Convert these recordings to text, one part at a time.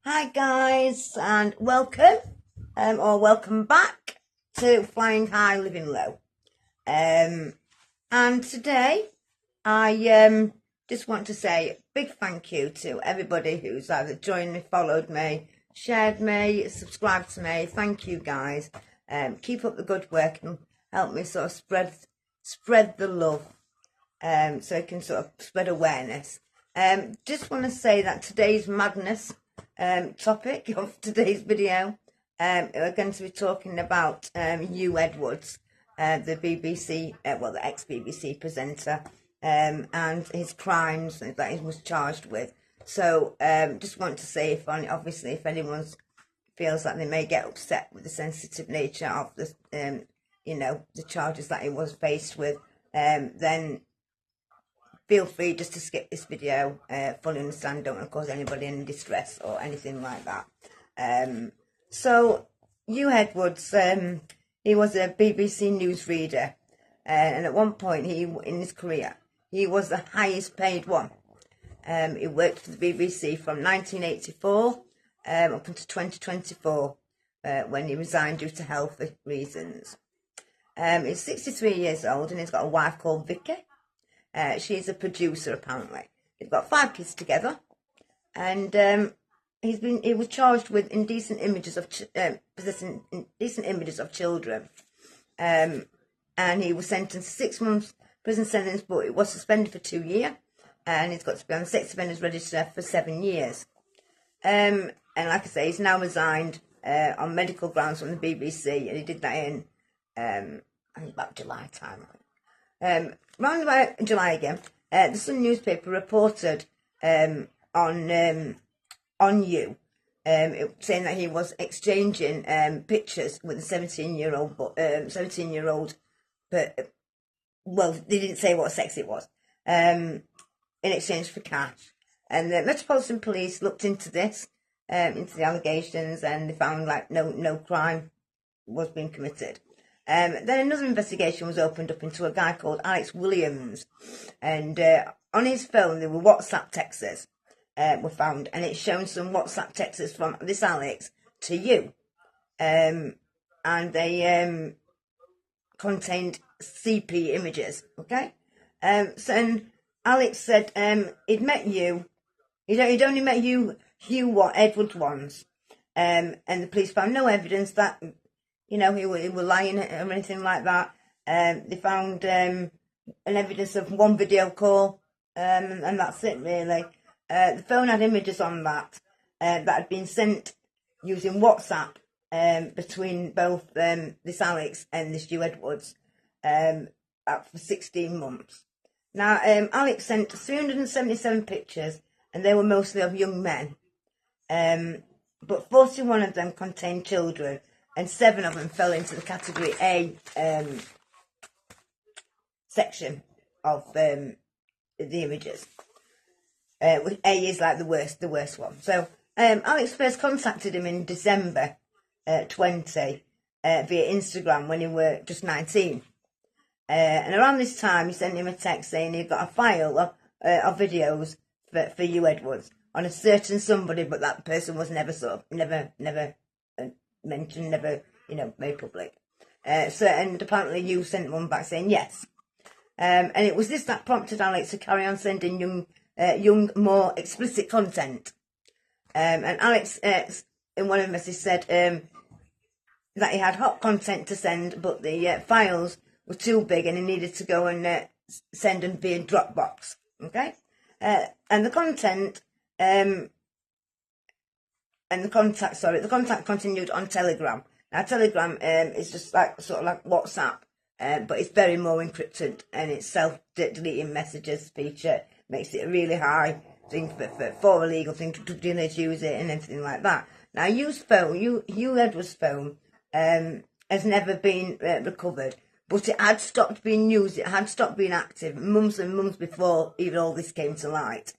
Hi guys, and welcome or welcome back to Flying High Living Low. And today I just want to say a big thank you to everybody who's either joined me, followed me, shared me, subscribed to me. Thank you guys. Keep up the good work and help me sort of spread the love, so it can sort of spread awareness. Just want to say that today's madness topic of today's video, we're going to be talking about Hugh Edwards, the BBC, the ex-BBC presenter, and his crimes that he was charged with. So just want to say, obviously, if anyone feels that they may get upset with the sensitive nature of the, the charges that he was faced with, then feel free just to skip this video. Fully understand, don't want to cause anybody any distress or anything like that. So Hugh Edwards, he was a BBC newsreader, and at one point in his career, he was the highest paid one. He worked for the BBC from 1984 up until 2024, when he resigned due to health reasons. He's 63 years old and he's got a wife called Vicky. She's a producer, apparently. They've got 5 kids together, and he was charged with indecent images of possessing indecent images of children, and he was sentenced to 6 months prison sentence, but it was suspended for 2 years, and he's got to be on the sex offenders register for 7 years. And like I say, he's now resigned on medical grounds from the BBC, and he did that in I think about July time. Round about July again, the Sun newspaper reported on Hugh, saying that he was exchanging pictures with a 17-year-old, but well, they didn't say what sex it was, in exchange for cash. And the Metropolitan Police looked into this, into the allegations, and they found like no crime was being committed. Then another investigation was opened up into a guy called Alex Williams, and on his phone there were WhatsApp texts were found, and it's shown some WhatsApp texts from this Alex to you, and they contained CP images. Okay, so and Alex said he'd met you, he'd only met Hugh Edwards once, and the police found no evidence that he were lying or anything like that. They found an evidence of one video call, and that's it really. The phone had images on that that had been sent using WhatsApp between both this Alex and this Hugh Edwards for 16 months. Now, Alex sent 377 pictures, and they were mostly of young men, but 41 of them contained children, and 7 of them fell into the category A section of the images. A is like the worst one. So Alex first contacted him in December 20 via Instagram when he were just 19. And around this time, he sent him a text saying he'd got a file of videos for Hugh Edwards on a certain somebody, but that person was never mentioned, never, made public. And apparently you sent one back saying yes. And it was this that prompted Alex to carry on sending young, more explicit content. And Alex, in one of the messages, said that he had hot content to send, but the files were too big and he needed to go and send them via Dropbox. Okay? And the content... the contact continued on Telegram. Now, Telegram is just sort of like WhatsApp, but it's very more encrypted, and its self-deleting messages feature makes it a really high thing for illegal thing to use it and everything like that. Now, Hugh Edwards' phone has never been recovered, but it had stopped being used. It had stopped being active months and months before even all this came to light.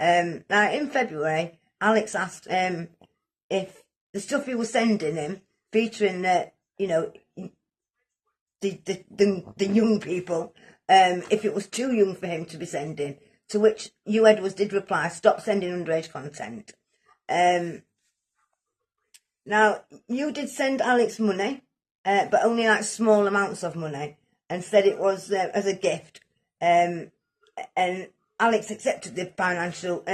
Now, in February, Alex asked if the stuff he was sending him, featuring the young people, if it was too young for him to be sending, to which Hugh Edwards did reply, stop sending underage content. Now, you did send Alex money, but only like small amounts of money, and said it was as a gift. And Alex accepted the financial,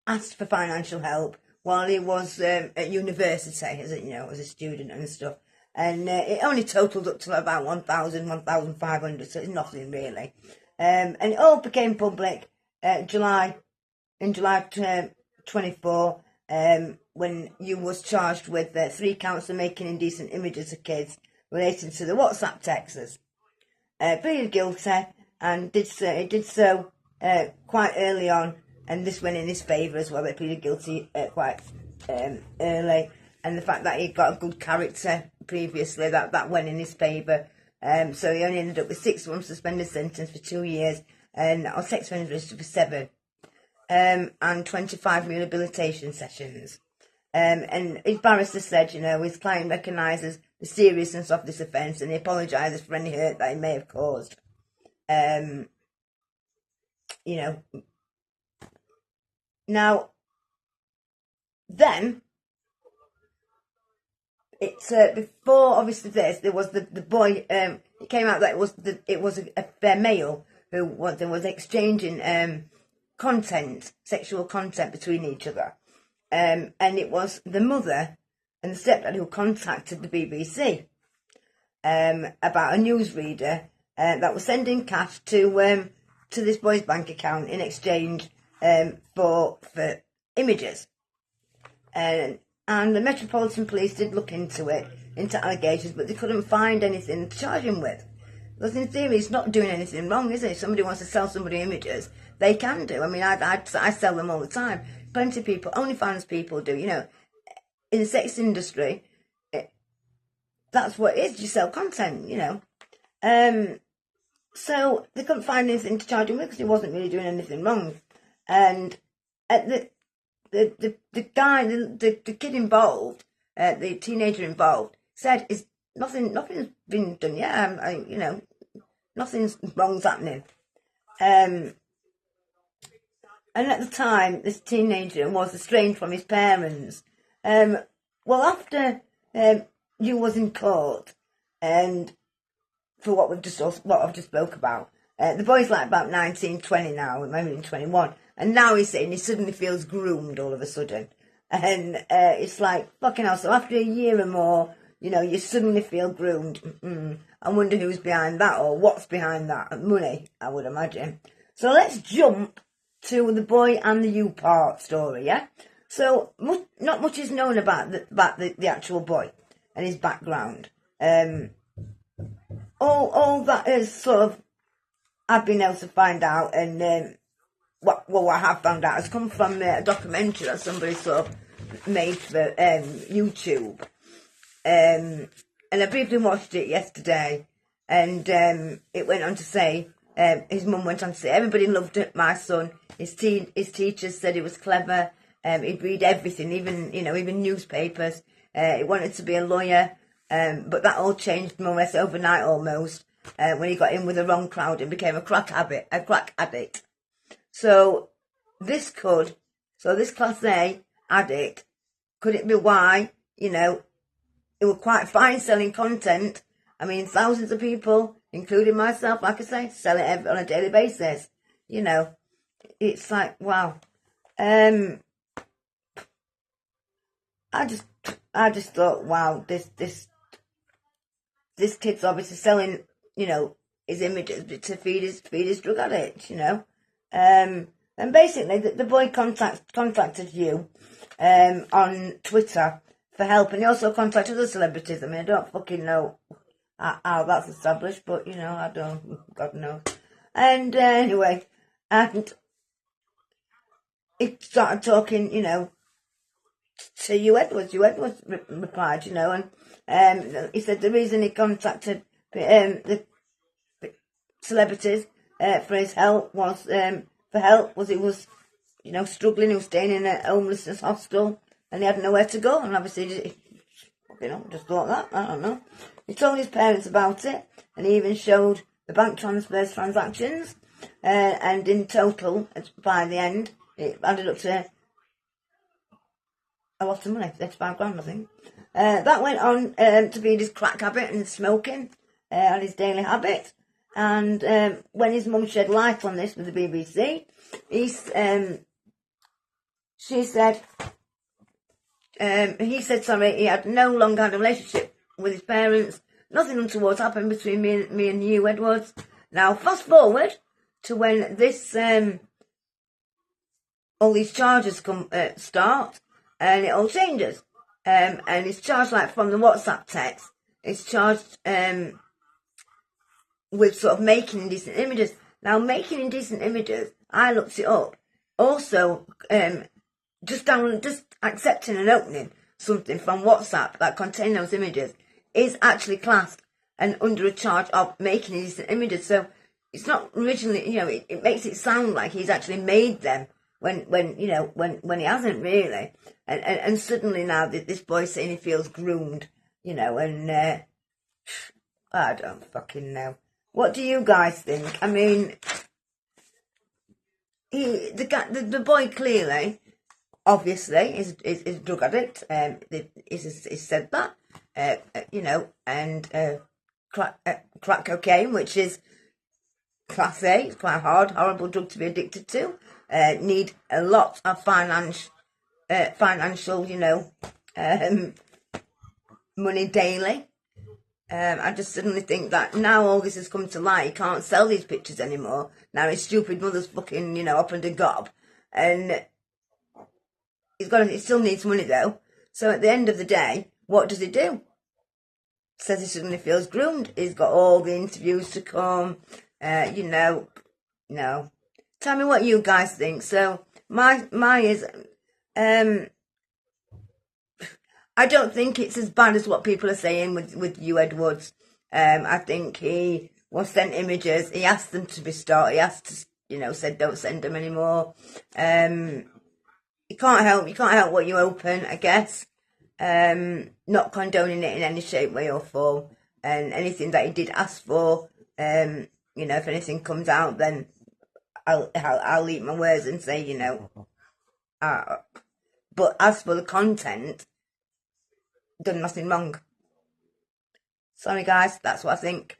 asked for financial help while he was at university, as a student and stuff. And it only totalled up to about 1,000, 1,500, so it's nothing really. And it all became public in July 24, when you was charged with 3 counts of making indecent images of kids relating to the WhatsApp texts. Pleaded guilty and did so quite early on, and this went in his favour as well. They pleaded guilty quite early, and the fact that he got a good character previously, that went in his favour. So he only ended up with 6 months suspended sentence for 2 years, and or sex offenders for 7, and 25 rehabilitation sessions. And his barrister said, his client recognises the seriousness of this offence and he apologises for any hurt that he may have caused. Now, then, it's before obviously this, there was the boy. It came out that it was a male who was exchanging sexual content between each other, and it was the mother and the stepdad who contacted the BBC about a newsreader that was sending cash to this boy's bank account in exchange for images. And the Metropolitan Police did look into allegations, but they couldn't find anything to charge him with. Because in theory, he's not doing anything wrong, is it? If somebody wants to sell somebody images, they can do. I mean, I sell them all the time. Plenty of people, OnlyFans people do, in the sex industry, that's what it is. You sell content, So they couldn't find anything to charge him with because he wasn't really doing anything wrong. And at the guy, the kid involved, the teenager involved, said nothing's been done yet. Nothing's wrong's happening. And at the time, this teenager was estranged from his parents. Well, after you was in court, and for what I've just spoke about, the boy's like about 19, 20 now, maybe even 21. And now he's saying he suddenly feels groomed all of a sudden. And it's like, fucking hell, so after a year or more, you suddenly feel groomed. I wonder who's behind that or what's behind that. Money, I would imagine. So let's jump to the boy and the you part story, yeah? So not much is known about the actual boy and his background. All that is sort of I've been able to find out, and what I have found out has come from a documentary that somebody sort of made for YouTube. And I briefly watched it yesterday, and it went on to say, his mum went on to say, everybody loved it, my son. His teachers said he was clever. He'd read everything, even newspapers. He wanted to be a lawyer, but that all changed more or less overnight almost, when he got in with the wrong crowd and became a crack addict. So this Class A addict, could it be why, it was quite fine selling content? I mean, thousands of people, including myself, like I say, sell it on a daily basis. It's like, wow. I just thought, wow, this kid's obviously selling, his images to feed his drug addict, and basically the boy contacted you on Twitter for help, and he also contacted other celebrities. I mean, I don't fucking know how that's established, but I don't, God knows. And anyway, and he started talking, to you Edwards. You Edwards replied, and he said the reason he contacted the celebrities for his help was he was struggling. He was staying in a homelessness hostel and he had nowhere to go, and obviously just thought that, I don't know. He told his parents about it, and he even showed the bank transactions, and in total by the end it added up to a lot of money, 35 grand, I think. That went on to be his crack habit and smoking, and his daily habit. And when his mum shed light on this with the BBC, he said he had no longer had a relationship with his parents. Nothing untoward happened between me and Hugh Edwards. Now, fast forward to when this all these charges start, and it all changes. And it's charged, like, from the WhatsApp text. It's charged with sort of making indecent images. Now, making indecent images, I looked it up. Also, just accepting and opening something from WhatsApp that contain those images is actually classed and under a charge of making indecent images. So it's not originally, it makes it sound like he's actually made them when he hasn't really. And suddenly now this boy's saying he feels groomed, and I don't fucking know. What do you guys think? I mean, the boy clearly, obviously, is a drug addict. Is said that, and crack cocaine, which is class A. It's quite a horrible drug to be addicted to. Need a lot of financial, money daily. I just suddenly think that now all this has come to light, he can't sell these pictures anymore. Now his stupid mother's fucking, up under gob. And he still needs money though. So at the end of the day, what does he do? Says he suddenly feels groomed. He's got all the interviews to come. No. Tell me what you guys think. So my is, I don't think it's as bad as what people are saying with Hugh Edwards. I think he was sent images. He asked them to be stopped. He asked to, said don't send them anymore. You can't help what you open, I guess. Not condoning it in any shape, way or form. And anything that he did ask for, if anything comes out, then I'll eat my words and say, but as for the content, done nothing wrong. Sorry guys, that's what I think.